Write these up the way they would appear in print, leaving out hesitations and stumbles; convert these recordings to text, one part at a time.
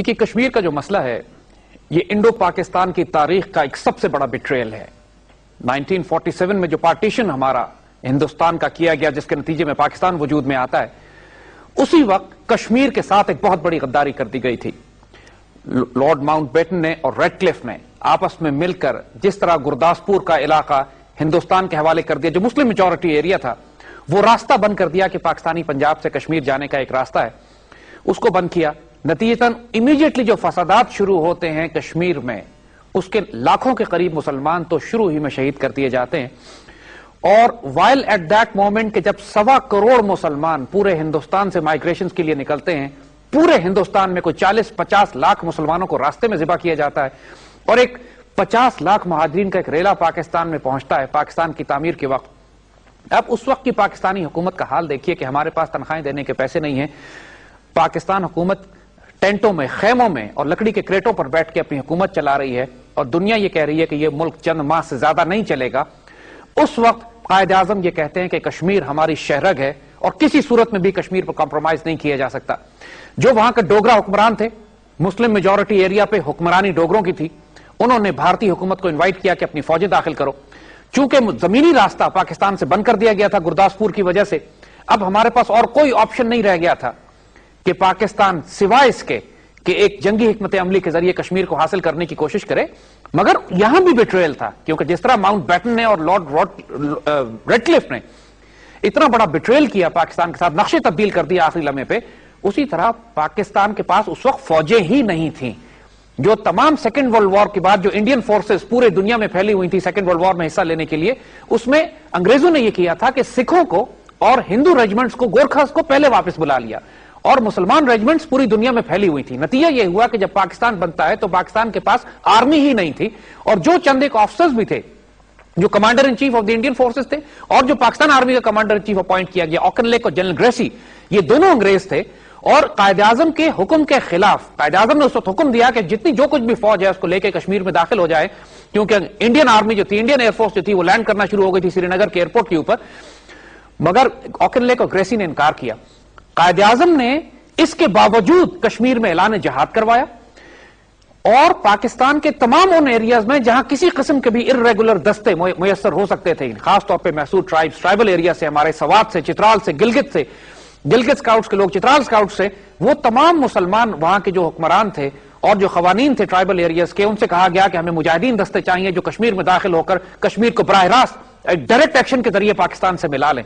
دیکھیے کشمیر کا جو مسئلہ ہے یہ انڈو پاکستان کی تاریخ کا ایک سب سے بڑا بیٹریل ہے. 1947 میں جو پارٹیشن ہمارا ہندوستان کا کیا گیا جس کے نتیجے میں پاکستان وجود میں آتا ہے، اسی وقت کشمیر کے ساتھ ایک بہت بڑی غداری کر دی گئی تھی. لارڈ ماؤنٹ بیٹن نے اور ریڈ کلف نے آپس میں مل کر جس طرح گرداسپور کا علاقہ ہندوستان کے حوالے کر دیا، جو مسلم میجورٹی ایریا تھا، وہ راستہ بند کر دیا کہ پاکستانی پنجاب سے کشمیر جانے کا ایک راستہ ہے، اس کو بند کیا. نتیجتاً امیڈیٹلی جو فسادات شروع ہوتے ہیں کشمیر میں، اس کے لاکھوں کے قریب مسلمان تو شروع ہی میں شہید کر دیے جاتے ہیں. اور وائل ایٹ دیٹ مومنٹ کہ جب 1.25 کروڑ مسلمان پورے ہندوستان سے مائگریشن کے لیے نکلتے ہیں، پورے ہندوستان میں کوئی 40-50 لاکھ مسلمانوں کو راستے میں ذبح کیا جاتا ہے، اور ایک 50 لاکھ مہاجرین کا ایک ریلا پاکستان میں پہنچتا ہے پاکستان کی تعمیر کے وقت. اب اس وقت کی پاکستانی حکومت کا حال دیکھیے کہ ہمارے پاس تنخواہیں دینے کے پیسے نہیں ہیں. پاکستان حکومت ٹینٹوں میں، خیموں میں اور لکڑی کے کریٹوں پر بیٹھ کے اپنی حکومت چلا رہی ہے، اور دنیا یہ کہہ رہی ہے کہ یہ ملک چند ماہ سے زیادہ نہیں چلے گا. اس وقت قائد اعظم یہ کہتے ہیں کہ کشمیر ہماری شہرگ ہے اور کسی صورت میں بھی کشمیر پر کمپرومائز نہیں کیا جا سکتا. جو وہاں کے ڈوگرا حکمران تھے، مسلم میجورٹی ایریا پہ حکمرانی ڈوگروں کی تھی، انہوں نے بھارتی حکومت کو انوائٹ کیا کہ اپنی فوجیں داخل کرو. چونکہ زمینی راستہ پاکستان سے بند کر دیا گیا تھا گرداسپور کی وجہ سے، اب ہمارے پاس اور کوئی آپشن نہیں رہ گیا تھا کہ پاکستان سوائے اس کے کہ ایک جنگی حکمت عملی کے ذریعے کشمیر کو حاصل کرنے کی کوشش کرے. مگر یہاں بھی بیٹریل تھا، کیونکہ جس طرح ماؤنٹ بیٹن نے اور لارڈ ریڈ کلف نے اتنا بڑا بیٹریل کیا پاکستان کے ساتھ، نقشے تبدیل کر دیا آخری لمحے پہ، اسی طرح پاکستان کے پاس اس وقت فوجیں ہی نہیں تھیں. جو تمام سیکنڈ ورلڈ وار کے بعد جو انڈین فورسز پورے دنیا میں پھیلی ہوئی تھی سیکنڈ ورلڈ وار میں حصہ لینے کے لیے، اس میں انگریزوں نے یہ کیا تھا کہ سکھوں کو اور ہندو ریجمنٹس کو، گورکھاس کو پہلے واپس بلا لیا، اور مسلمان ریجمنٹس پوری دنیا میں پھیلی ہوئی تھی. نتیجہ یہ ہوا کہ جب پاکستان بنتا ہے تو پاکستان کے پاس آرمی ہی نہیں تھی، اور جو چند ایک آفیسرز بھی تھے جو commander in chief of the Indian forces تھے، اور جو پاکستان آرمی کا کمانڈر ان چیف اپوائنٹ کیا گیا آکن لیک اور جنرل گریسی، یہ دونوں انگریز تھے. اور قائد اعظم کے حکم کے خلاف قائد اعظم نے اس وقت حکم دیا کہ جتنی جو کچھ بھی فوج ہے اس کو لے کے کشمیر میں داخل ہو جائے، کیونکہ انڈین آرمی جو تھی، انڈین ایئر فورس جو تھی، وہ لینڈ کرنا شروع ہو گئی تھی سری نگر کے ایئرپورٹ کے اوپر. مگر آکن لیک اور گریسی نے انکار کیا. قائد اعظم نے اس کے باوجود کشمیر میں اعلان جہاد کروایا، اور پاکستان کے تمام ان ایریاز میں جہاں کسی قسم کے بھی ارریگولر دستے میسر ہو سکتے تھے، خاص طور پہ محسود ٹرائبل ایریا سے، ہمارے سوات سے، چترال سے، گلگت سکاؤٹس کے لوگ، چترال سکاؤٹس سے، وہ تمام مسلمان وہاں کے جو حکمران تھے اور جو قوانین تھے ٹرائبل ایریاز کے، ان سے کہا گیا کہ ہمیں مجاہدین دستے چاہیے جو کشمیر میں داخل ہو کر کشمیر کو براہ راست ڈائریکٹ ایکشن کے ذریعے پاکستان سے ملا لیں.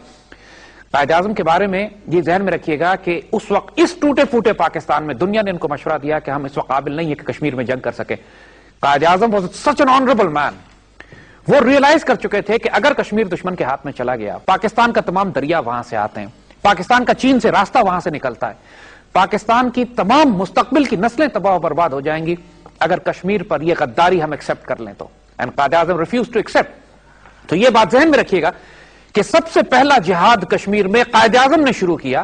قائد اعظم کے بارے میں یہ ذہن میں رکھیے گا کہ اس وقت اس ٹوٹے پھوٹے پاکستان میں دنیا نے ان کو مشورہ دیا کہ ہم اس وقت قابل نہیں ہے کہ کشمیر میں جنگ کر سکے. Quaid Azam was such an honourable مین. وہ ریئلائز کر چکے تھے کہ اگر کشمیر دشمن کے ہاتھ میں چلا گیا، پاکستان کا تمام دریا وہاں سے آتے ہیں، پاکستان کا چین سے راستہ وہاں سے نکلتا ہے، پاکستان کی تمام مستقبل کی نسلیں تباہ و برباد ہو جائیں گی اگر کشمیر پر یہ غداری ہم ایکسپٹ کر لیں تو. And Quaid Azam refuse to accept. تو یہ بات ذہن میں رکھیے گا کہ سب سے پہلا جہاد کشمیر میں قائد اعظم نے شروع کیا.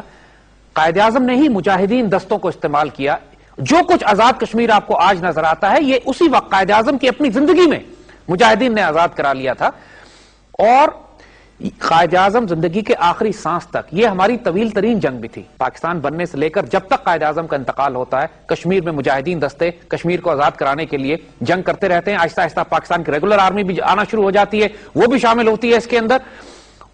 قائد اعظم نے ہی مجاہدین دستوں کو استعمال کیا. جو کچھ آزاد کشمیر آپ کو آج نظر آتا ہے، یہ اسی وقت قائد اعظم کی اپنی زندگی میں مجاہدین نے آزاد کرا لیا تھا. اور قائد اعظم زندگی کے آخری سانس تک، یہ ہماری طویل ترین جنگ بھی تھی پاکستان بننے سے لے کر جب تک قائد اعظم کا انتقال ہوتا ہے، کشمیر میں مجاہدین دستے کشمیر کو آزاد کرانے کے لیے جنگ کرتے رہتے ہیں. آہستہ آہستہ پاکستان کی ریگولر آرمی بھی آنا شروع ہو جاتی ہے، وہ بھی شامل ہوتی ہے اس کے اندر.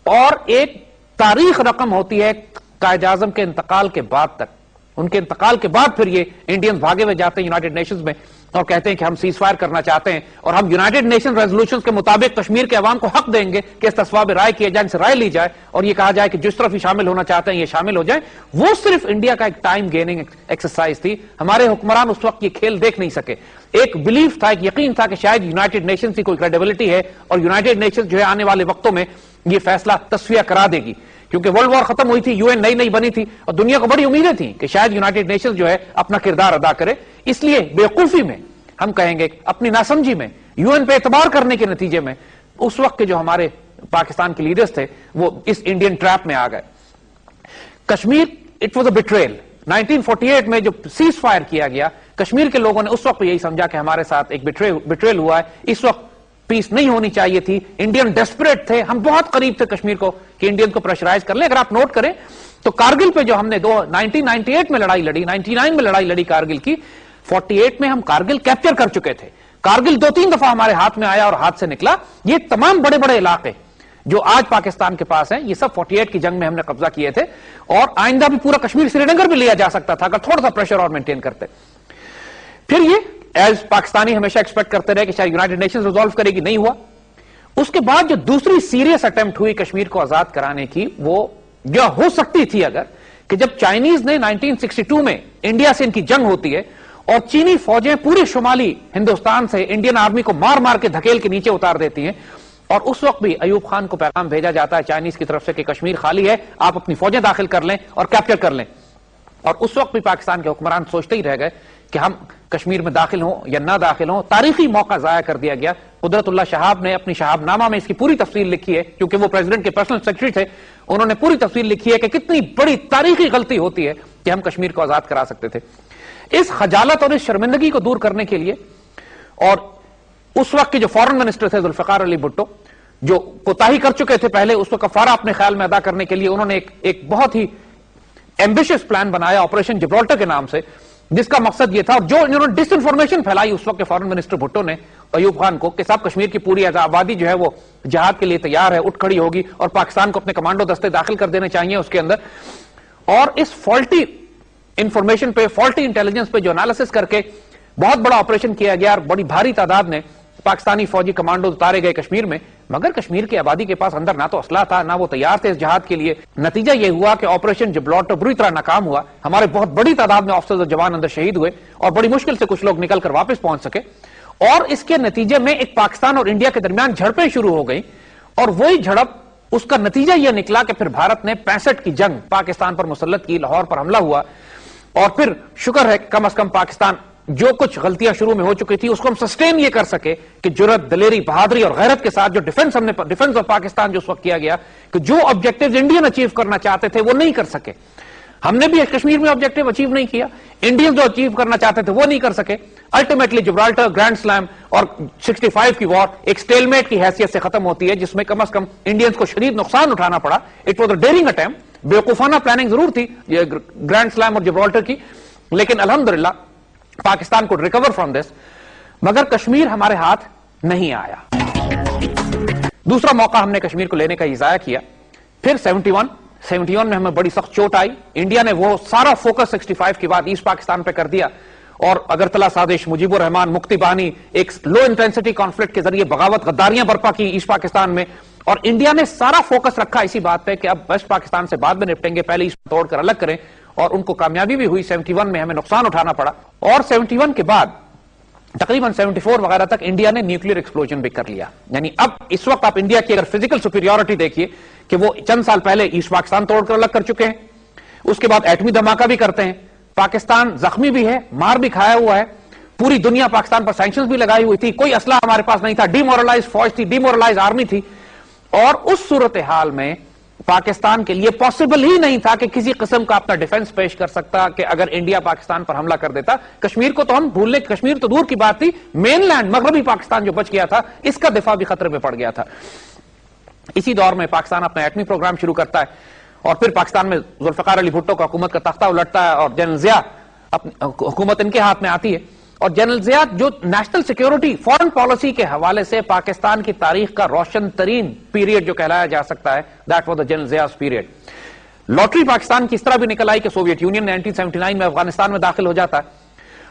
اور ایک تاریخ رقم ہوتی ہے قائد اعظم کے انتقال کے بعد تک. ان کے انتقال کے بعد پھر یہ انڈینز بھاگے ہوئے جاتے ہیں یونائٹڈ نیشنز میں اور کہتے ہیں کہ ہم سیز فائر کرنا چاہتے ہیں، اور ہم یونائٹڈ نیشن ریزولوشنز کے مطابق کشمیر کے عوام کو حق دیں گے کہ اس تصواب رائے کیے جائے، ان سے رائے لی جائے، اور یہ کہا جائے کہ جس طرف ہی شامل ہونا چاہتے ہیں یہ شامل ہو جائیں. وہ صرف انڈیا کا ایک ٹائم گیننگ ایکسرسائز تھی. ہمارے حکمران اس وقت یہ کھیل دیکھ نہیں سکے. ایک بلیف تھا، ایک یقین تھا کہ شاید یونائٹڈ نیشنز کی کوئی کریڈیبلٹی ہے، اور یونائٹڈ نیشنز جو ہے آنے والے وقتوں میں یہ فیصلہ تصفیہ کرا دے گی. کیونکہ ورلڈ وار ختم ہوئی تھی، یو این نئی بنی تھی، اور دنیا کو بڑی امیدیں تھیں کہ شاید یونائٹڈ نیشنز جو ہے اپنا کردار ادا کرے. اس لیے بیوقوفی میں ہم کہیں گے، اپنی ناسمجھی میں، یو این پہ اعتبار کرنے کے نتیجے میں اس وقت کے جو ہمارے پاکستان کے لیڈرز تھے وہ اس انڈین ٹریپ میں آ گئے. Kashmir it was a betrayal. 1948 میں جو سیز فائر کیا گیا، کشمیر کے لوگوں نے اس وقت یہی سمجھا کہ ہمارے ساتھ ایک بیٹریل ہوا ہے. اس وقت پیس نہیں ہونی چاہیے تھی. انڈین ڈیسپریٹ تھے، ہم بہت قریب تھے کشمیر کو کہ انڈین کو پریشرائز کر لیں. اگر آپ نوٹ کریں تو کارگل پہ جو ہم نے 1998 میں لڑائی لڑی، 99 میں لڑائی لڑی کارگل کی، 48 میں ہم کارگل کیپچر کر چکے تھے. کارگل 2-3 دفعہ ہمارے ہاتھ میں آیا اور ہاتھ سے نکلا. یہ تمام بڑے بڑے علاقے جو آج پاکستان کے پاس ہیں یہ سب 48 کی جنگ میں ہم نے قبضہ کیے تھے, اور آئندہ بھی پورا کشمیر سری نگر بھی لیا جا سکتا تھا اگر تھوڑا سا پریشر اور مینٹین کرتے. پھر یہ ایز پاکستانی ہمیشہ ایکسپیکٹ کرتے رہے کہ شاید یونائٹڈ نیشنز ریزالو کرے گی, نہیں ہوا. اس کے بعد جو دوسری سیریس اٹیمپٹ ہوئی کشمیر کو آزاد کرانے کی, وہ جو ہو سکتی تھی اگر, کہ جب چائنیز نے 1962 میں انڈیا سے ان کی جنگ ہوتی ہے اور چینی فوجیں پورے شمالی ہندوستان سے انڈین آرمی کو مار مار کے دھکیل کے نیچے اتار دیتی ہیں, اور اس وقت بھی ایوب خان کو پیغام بھیجا جاتا ہے چائنیز کی طرف سے کہ کشمیر خالی ہے, آپ اپنی فوجیں داخل کر لیں اور کیپچر کر لیں. اور اس وقت بھی پاکستان کے حکمران سوچتے ہی رہ گئے کہ ہم کشمیر میں داخل ہوں یا نہ داخل ہوں. تاریخی موقع ضائع کر دیا گیا. قدرت اللہ شہاب نے اپنی شہاب نامہ میں اس کی پوری تفصیل لکھی ہے, کیونکہ وہ پریزیڈنٹ کے پرسنل سیکرٹری تھے. انہوں نے پوری تفصیل لکھی ہے کہ کتنی بڑی تاریخی غلطی ہوتی ہے کہ ہم کشمیر کو آزاد کرا سکتے تھے. اس خجالت اور اس شرمندگی کو دور کرنے کے لیے, اور اس وقت کے جو فارن منسٹر تھے ذوالفقار علی بھٹو, جو کوتاہی کر چکے تھے پہلے, اس کو کفارہ اپنے خیال میں ادا کرنے کے لیے انہوں نے ایک بہت ہی ایمبیشس پلان بنایا آپریشن جبرالٹر کے نام سے, جس کا مقصد یہ تھا, اور جو انہوں نے ڈس انفارمیشن پھیلائی اس وقت کے فارن منسٹر بھٹو نے ایوب خان کو, کہ صاحب کشمیر کی پوری آبادی جو ہے وہ جہاد کے لیے تیار ہے, اٹھ کھڑی ہوگی, اور پاکستان کو اپنے کمانڈو دستے داخل کر دینے چاہیے اس کے اندر. اور اس فالٹی انفارمیشن پہ, فالٹی انٹیلیجنس پہ جو انالیسس کر کے بہت بڑا آپریشن کیا گیا, اور بڑی بھاری تعداد میں پاکستانی فوجی کمانڈو اتارے گئے کشمیر میں. مگر کشمیر کی آبادی کے پاس اندر نہ تو اسلحہ تھا, نہ وہ تیار تھے اس جہاد کے لیے. نتیجہ یہ ہوا کہ آپریشن جبرالٹر بری طرح ناکام ہوا. ہمارے بہت بڑی تعداد میں آفیسرز اور جوان اندر شہید ہوئے, اور بڑی مشکل سے کچھ لوگ نکل کر واپس پہنچ سکے. اور اس کے نتیجے میں ایک پاکستان اور انڈیا کے درمیان جھڑپیں شروع ہو گئی, اور وہی جھڑپ, اس کا نتیجہ یہ نکلا کہ پھر بھارت نے 65 کی جنگ پاکستان پر مسلط کی, لاہور پر حملہ ہوا. اور پھر شکر ہے کم از کم پاکستان جو کچھ غلطیاں شروع میں ہو چکی تھی اس کو ہم سسٹین یہ کر سکے کہ جرات, دلیری, بہادری اور غیرت کے ساتھ جو ڈیفنس ہم نے, ڈیفنس آف پاکستان جو اس وقت کیا گیا, کہ جو آبجیکٹیوز انڈین اچیو کرنا چاہتے تھے وہ نہیں کر سکے. ہم نے بھی کشمیر میں آبجیکٹیو اچیو نہیں کیا, انڈین جو اچیو کرنا چاہتے تھے وہ نہیں کر سکے. الٹیمیٹلی جبرالٹر, گرینڈ سلام اور 65 کی وار ایک سٹیل میٹ کی حیثیت سے ختم ہوتی ہے, جس میں کم از کم انڈینز کو شدید نقصان اٹھانا پڑا. It was a daring attempt, بیوقوفانہ پلاننگ ضرور تھی گرینڈ سلام اور جبرالٹر کی, لیکن الحمدللہ پاکستان کو ریکور فرام دس. مگر کشمیر ہمارے ہاتھ نہیں آیا. دوسرا موقع ہم نے کشمیر کو لینے کا ضائع کیا. پھر 71 میں ہمیں بڑی سخت چوٹ آئی. انڈیا نے وہ سارا فوکس 65 کے بعد ایسٹ پاکستان پہ کر دیا, اور اگرتلہ سازش, مجیب الرحمان, مکتی بانی, ایک لو انٹینسٹی کانفلکٹ کے ذریعے بغاوت, غداریاں برپا کی ایسٹ پاکستان میں. اور انڈیا نے سارا فوکس رکھا اسی بات پہ کہ اب ویسٹ پاکستان سے بعد میں نپٹیں گے, پہلے ایسٹ توڑ کر الگ کریں. اور ان کو کامیابی بھی ہوئی. 71 میں ہمیں نقصان اٹھانا پڑا, اور 71 کے بعد تقریباً 74 وغیرہ تک انڈیا نے نیوکلیر ایکسپلوژن بھی کر لیا. یعنی اب اس وقت آپ انڈیا کی اگر فزیکل سپیریورٹی دیکھیے کہ وہ چند سال پہلے ایسٹ پاکستان توڑ کر الگ کر چکے ہیں, اس کے بعد ایٹمی دھماکہ بھی کرتے ہیں. پاکستان زخمی بھی ہے, مار بھی کھایا ہوا ہے, پوری دنیا پاکستان پر سینکشنز بھی لگائی ہوئی تھی, کوئی اسلحہ ہمارے پاس نہیں تھا, ڈی مورلائز فوج تھی, ڈی مورلائز آرمی تھی. اور اس صورتحال میں پاکستان کے لیے پاسبل ہی نہیں تھا کہ کسی قسم کا اپنا ڈیفنس پیش کر سکتا, کہ اگر انڈیا پاکستان پر حملہ کر دیتا. کشمیر کو تو ہم بھول لیں, کشمیر تو دور کی بات تھی, مین لینڈ مغربی پاکستان جو بچ گیا تھا, اس کا دفاع بھی خطرے میں پڑ گیا تھا. اسی دور میں پاکستان اپنا ایٹمی پروگرام شروع کرتا ہے, اور پھر پاکستان میں ذوالفقار علی بھٹو کا حکومت کا تختہ الٹتا ہے, اور جنرل ضیاء حکومت ان کے ہاتھ میں آتی ہے. اور جنرل ضیاء جو نیشنل سیکیورٹی فارن پالیسی کے حوالے سے پاکستان کی تاریخ کا روشن ترین پیریڈ جو کہلایا جا سکتا ہے, that was the general Zia period. Lottery Pakistan کی اس طرح بھی نکل آئی کہ سوویت یونین 1979 میں افغانستان میں داخل ہو جاتا ہے,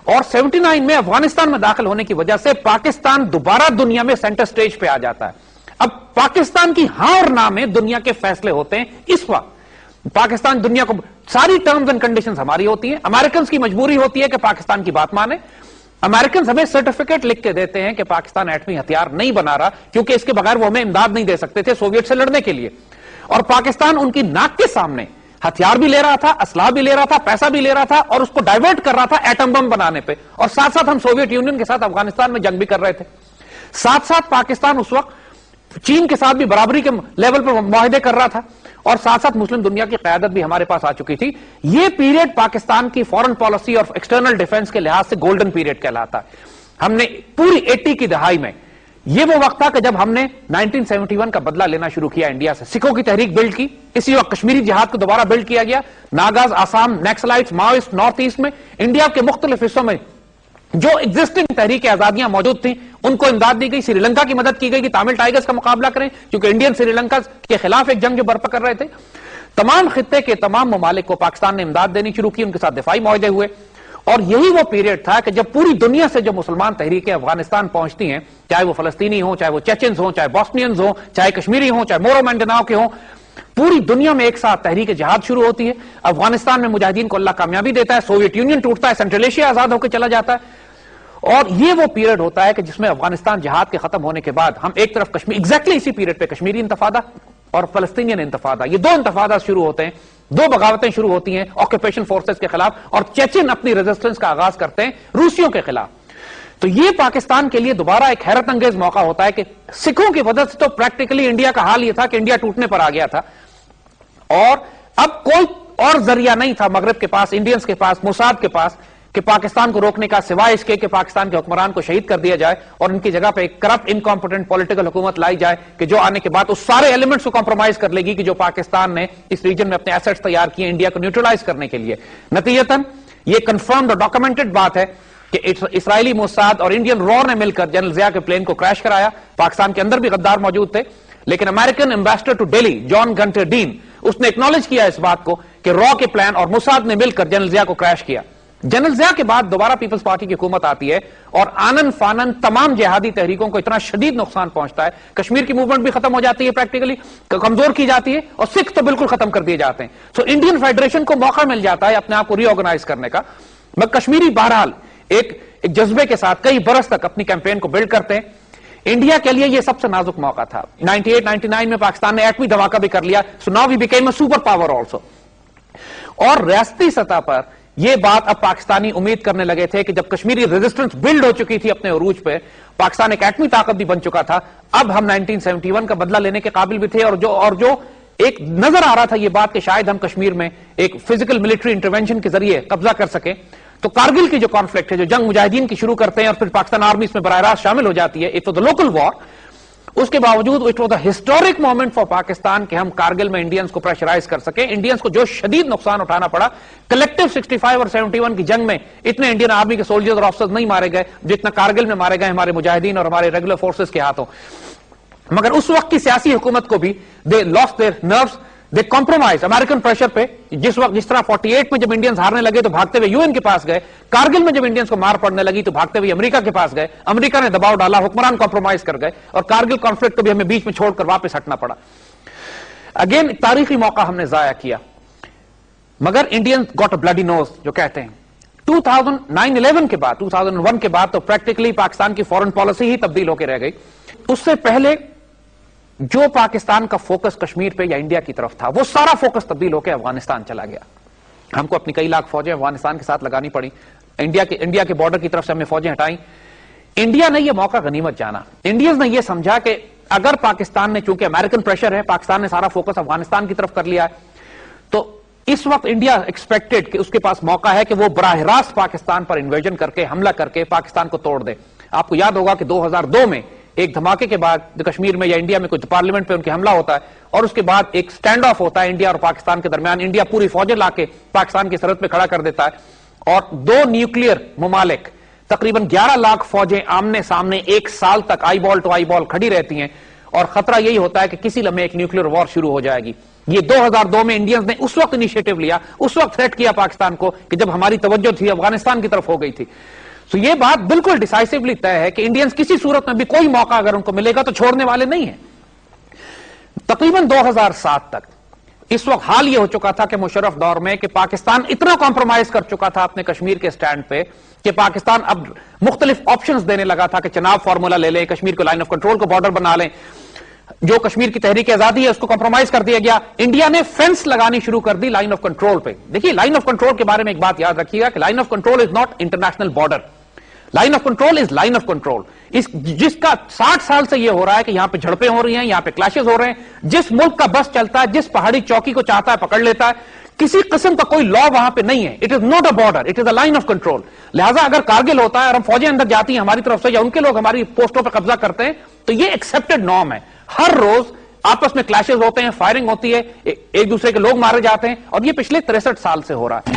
اور 79 میں افغانستان میں داخل ہونے کی وجہ سے پاکستان دوبارہ دنیا میں سینٹر سٹیج پہ آ جاتا ہے. اب پاکستان کی ہاں اور نہ میں دنیا کے فیصلے ہوتے ہیں. اس وقت پاکستان دنیا کو, ساری ٹرمز اینڈ کنڈیشنز ہماری ہوتی ہیں. امریکنز کی مجبوری ہوتی ہے کہ پاکستان کی بات مانے. امریکنز ہمیں سرٹیفکیٹ لکھ کے دیتے ہیں کہ پاکستان ایٹمی ہتھیار نہیں بنا رہا, کیونکہ اس کے بغیر وہ ہمیں امداد نہیں دے سکتے تھے سوویت سے لڑنے کے لیے. اور پاکستان ان کی ناک کے سامنے ہتھیار بھی لے رہا تھا, اسلحہ بھی لے رہا تھا, پیسہ بھی لے رہا تھا, اور اس کو ڈائیورٹ کر رہا تھا ایٹم بم بنانے پہ. اور ساتھ ساتھ ہم سوویت یونین کے ساتھ افغانستان میں جنگ بھی کر رہے تھے. ساتھ ساتھ پاکستان اس وقت چین کے ساتھ بھی برابری کے لیول پر معاہدے کر رہا تھا, اور ساتھ ساتھ مسلم دنیا کی قیادت بھی ہمارے پاس آ چکی تھی. یہ پیریڈ پاکستان کی فورن پالیسی اور ایکسٹرنل ڈیفنس کے لحاظ سے گولڈن پیریڈ کہلاتا ہے. ہم نے پوری 80 کی دہائی میں, یہ وہ وقت تھا کہ جب ہم نے 1971 کا بدلہ لینا شروع کیا انڈیا سے, سکھوں کی تحریک بلڈ کی. اسی وقت کشمیری جہاد کو دوبارہ بلڈ کیا گیا. ناگاز, Assam, Naxalites, Maoist north east میں, انڈیا کے مختلف حصوں میں جو ایگزسٹنگ تحریک آزادیاں موجود تھیں ان کو امداد دی گئی. سری لنکا کی مدد کی گئی کہ تامل ٹائیگرز کا مقابلہ کریں کیونکہ انڈین سری لنکا کے خلاف ایک جنگ جو برپا کر رہے تھے. تمام خطے کے تمام ممالک کو پاکستان نے امداد دینی شروع کی, ان کے ساتھ دفاعی معاہدے ہوئے. اور یہی وہ پیریڈ تھا کہ جب پوری دنیا سے جو مسلمان تحریکیں افغانستان پہنچتی ہیں, چاہے وہ فلسطینی ہوں, چاہے وہ چیچنز ہوں, چاہے بوسنینز ہوں, چاہے کشمیری ہوں, چاہے مورو مینڈناؤ کے ہوں, پوری دنیا میں ایک ساتھ تحریک جہاد شروع ہوتی ہے. افغانستان میں مجاہدین کو اللہ کامیابی دیتا ہے, سوویت یونین ٹوٹتا ہے, سینٹرل ایشیا آزاد ہو کے چلا جاتا ہے. اور یہ وہ پیریڈ ہوتا ہے کہ جس میں افغانستان جہاد کے ختم ہونے کے بعد ہم ایک طرف کشمیر, ایگزیکٹلی اسی پیریڈ پہ کشمیری انتفاضہ اور فلسطینین انتفاضہ, یہ دو انتفاضہ شروع ہوتے ہیں, دو بغاوتیں شروع ہوتی ہیں آکوپیشن فورسز کے خلاف, اور چیچن اپنی ریزسٹنس کا آغاز کرتے ہیں روسیوں کے خلاف. تو یہ پاکستان کے لیے دوبارہ ایک حیرت انگیز موقع ہوتا ہے کہ سکھوں کی وجہ سے تو پریکٹیکلی انڈیا کا حال یہ تھا کہ انڈیا ٹوٹنے پر آ گیا تھا, اور اب کوئی اور ذریعہ نہیں تھا مغرب کے پاس, انڈینز کے پاس, موساد کے پاس, کہ پاکستان کو روکنے کا سوائے اس کے کہ پاکستان کے حکمران کو شہید کر دیا جائے اور ان کی جگہ پہ ایک کرپٹ انکمپٹنٹ پولیٹیکل حکومت لائی جائے کہ جو آنے کے بعد اس سارے ایلیمنٹس کو کمپرومائز کر لے گی کہ جو پاکستان نے اس ریجن میں اپنے ایسٹس تیار کیے انڈیا کو نیوٹرلائز کرنے کے لیے. نتیجتاً یہ کنفرمڈ اور ڈاکومنٹڈ بات ہے کہ اسرائیلی موساد اور انڈین رو نے مل کر جنرل ضیاء کے پلین کو کریش کرایا. پاکستان کے اندر بھی غدار موجود تھے, لیکن American ambassador to Delhi John Gunther ڈین اس نے ایکنالج کیا اس بات کو کہ رو کے پلان اور موساد نے مل کر جنرل ضیاء کو کریش کیا. جنرل ضیاء کے بعد دوبارہ پیپلز پارٹی کی حکومت آتی ہے اور آنن فانن تمام جہادی تحریکوں کو اتنا شدید نقصان پہنچتا ہے, کشمیر کی موومنٹ بھی ختم ہو جاتی ہے, پریکٹیکلی کمزور کی جاتی ہے, اور سکھ تو بالکل ختم کر دیے جاتے ہیں. سو انڈین فیڈریشن کو موقع مل جاتا ہے اپنے آپ کو ری آرگنائز کرنے کا. مگر کشمیری بہرحال ایک جذبے کے ساتھ کئی برس تک اپنی کیمپین کو بلڈ کرتے ہیں. انڈیا کے لیے یہ سب سے نازک موقع تھا. 98-99 میں پاکستان نے ایٹمی دھماکہ بھی کر لیا, so now we became a superpower also. اور ریاستی سطح پر یہ بات اب پاکستانی امید کرنے لگے تھے کہ جب کشمیری ریزسٹنس بلڈ ہو چکی تھی اپنے عروج پہ, پاکستان ایک ایٹمی طاقت بھی بن چکا تھا, اب ہم 1971 کا بدلہ لینے کے قابل بھی تھے. اور جو ایک نظر آ رہا تھا یہ بات کہ شاید ہم کشمیر میں ایک فزیکل ملٹری انٹرونشن کے ذریعے قبضہ کر سکیں. تو کارگل کی جو کانفلکٹ ہے, جو جنگ مجاہدین کی شروع کرتے ہیں اور پھر پاکستان آرمی اس میں براہ راست شامل ہو جاتی ہے, اٹ واز اے لوکل وار. اس کے باوجود it was a historic moment for Pakistan کہ ہم کارگل میں انڈینز کو پریشرائز کر سکیں. انڈینز کو جو شدید نقصان اٹھانا پڑا, کلیکٹیو 65 اور 71 کی جنگ میں اتنے انڈین آرمی کے سولجرز اور آفیسرز نہیں مارے گئے جتنا کارگل میں مارے گئے ہمارے مجاہدین اور ہمارے ریگولر فورسز کے ہاتھوں. مگر اس وقت کی سیاسی حکومت کو بھی they lost their nerves, they compromise American pressure پہ. جس طرح 48 میں جب انڈینز ہارنے لگے تو بھاگتے ہوئے UN کے پاس گئے, کارگل میں جب انڈینز کو مار پڑنے لگی تو بھاگتے ہوئے امریکہ کے پاس گئے, امریکہ نے دباؤ ڈالا, حکمران کمپرومائز کر گئے, اور کارگل کانفلکٹ کو بھی ہمیں بیچ میں چھوڑ کر واپس ہٹنا پڑا. اگین تاریخی موقع ہم نے ضائع کیا. مگر انڈین گاٹ اے بلڈی نوز جو کہتے ہیں. 2009-11 کے بعد, 2001 کے بعد تو پریکٹیکلی پاکستان کی فورن پالیسی ہی تبدیل ہو کے رہ گئی. اس سے پہلے جو پاکستان کا فوکس کشمیر پہ یا انڈیا کی طرف تھا, وہ سارا فوکس تبدیل ہو کے افغانستان چلا گیا. ہم کو اپنی کئی لاکھ فوجیں افغانستان کے ساتھ لگانی پڑی, انڈیا کے بارڈر کی طرف سے ہم نے فوجیں ہٹائیں. انڈیا نے یہ موقع غنیمت جانا. انڈینز نے یہ سمجھا کہ اگر پاکستان نے, چونکہ امریکن پریشر ہے, پاکستان نے سارا فوکس افغانستان کی طرف کر لیا ہے, تو اس وقت انڈیا ایکسپیکٹڈ کہ اس کے پاس موقع ہے کہ وہ براہ راست پاکستان پر انویژن کر کے, حملہ کر کے پاکستان کو توڑ دے. آپ کو یاد ہوگا کہ 2002 میں ایک دھماکے کے بعد کشمیر میں یا انڈیا میں کوئی پارلیمنٹ پہ ان کے حملہ ہوتا ہے, اور اس کے بعد ایک سٹینڈ آف ہوتا ہے انڈیا اور پاکستان کے درمیان. انڈیا پوری فوجیں لا کے پاکستان کی سرحد پہ کھڑا کر دیتا ہے, اور دو نیوکلیئر ممالک تقریباً 11 لاکھ فوجیں آمنے سامنے ایک سال تک آئی بال ٹو آئی بال کھڑی رہتی ہیں, اور خطرہ یہی ہوتا ہے کہ کسی لمحے ایک نیوکلیئر وار شروع ہو جائے گی. یہ 2002 میں انڈینز نے اس وقت انیشیٹو لیا, اس وقت تھریٹ کیا پاکستان کو کہ جب ہماری توجہ تھی افغانستان کی طرف ہو گئی تھی. تو یہ بات بالکل ڈیسائسولی طے ہے کہ انڈینز کسی صورت میں بھی کوئی موقع اگر ان کو ملے گا تو چھوڑنے والے نہیں ہیں. تقریباً 2007 تک اس وقت حال یہ ہو چکا تھا کہ مشرف دور میں کہ پاکستان اتنا کمپرومائز کر چکا تھا اپنے کشمیر کے سٹینڈ پہ کہ پاکستان اب مختلف آپشنز دینے لگا تھا کہ چناب فارمولا لے لیں, کشمیر کو لائن آف کنٹرول کو بارڈر بنا لیں. جو کشمیر کی تحریک آزادی ہے اس کو کمپرومائز کر دیا گیا. انڈیا نے فینس لگانی شروع کر دی لائن آف کنٹرول پہ. دیکھیے لائن آف کنٹرول کے بارے میں ایک بات یاد رکھیے گا کہ line of control is not international border. Line of control is line of control. جس کا 60 سال سے یہ ہو رہا ہے کہ یہاں پہ جھڑپیں ہو رہی ہیں, یہاں پہ کلیشز ہو رہے ہیں, جس ملک کا بس چلتا ہے, جس پہاڑی چوکی کو چاہتا ہے پکڑ لیتا ہے, کسی قسم کا کوئی لا وہاں پہ نہیں ہے. It is not a border, it is a line of control. لہٰذا اگر کارگل ہوتا ہے اور ہم فوجیں اندر جاتی ہیں ہماری طرف سے یا ان کے لوگ ہماری پوسٹوں پہ قبضہ کرتے ہیں, تو یہ ایکسپٹڈ نارم ہے. ہر روز آپس میں کلیشز ہوتے ہیں, فائرنگ ہوتی ہے, ایک دوسرے کے لوگ مارے جاتے ہیں, اور یہ پچھلے 63 سال سے ہو رہا ہے.